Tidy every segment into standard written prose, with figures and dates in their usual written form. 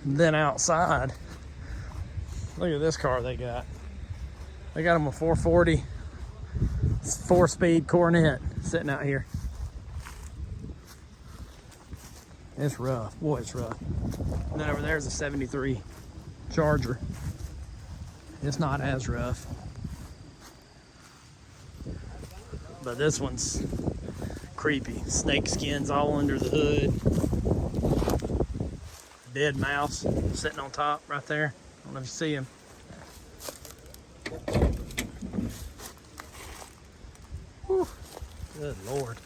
Then outside, look at this car they got. They got them a 440 4-speed Coronet sitting out here. It's rough. Boy, it's rough. And then over there's a 73 Charger. It's not as rough. But this one's creepy. Snake skins all under the hood. Dead mouse sitting on top right there. I don't know if you see him. Whew. Good Lord.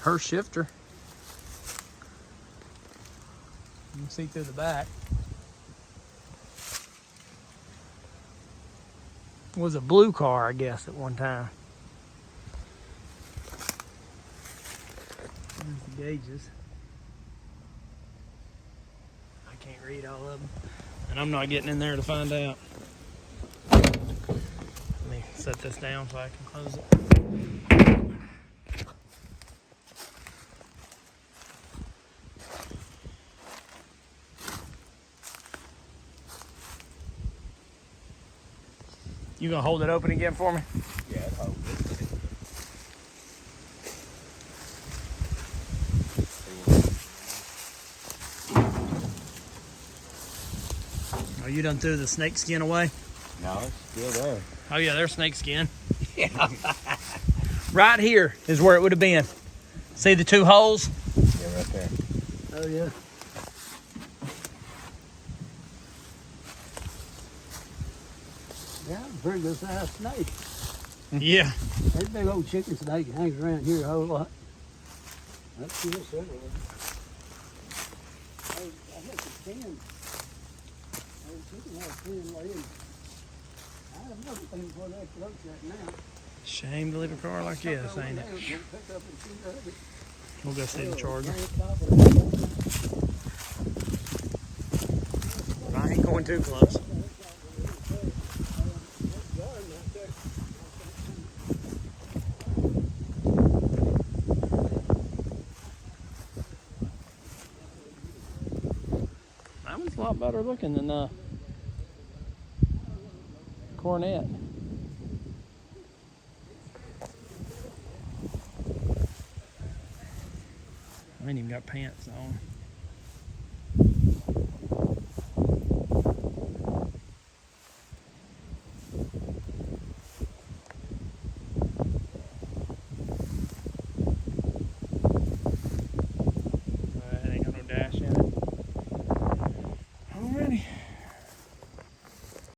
Her shifter. You can see through the back. It was a blue car, I guess, at one time. There's the gauges. I can't read all of them, and I'm not getting in there to find out. Let me set this down so I can close it. You gonna hold it open again for me? Yeah, I'll hold it. Are you done threw the snake skin away? No, it's still there. Oh yeah, there's snake skin. Yeah. Right here is where it would have been. See the two holes? Yeah, right there. Oh yeah. Yeah, pretty good sized snake. Yeah. That big old chicken snake hangs around here a whole lot. That's good, several of them. I think it's 10. Old chicken has 10 laying. I have another thing before that floats that now. Shame to leave a car like this, ain't it? We'll go see the Charger. I ain't going too close. That one's a lot better looking than the Coronet. I ain't even got pants on.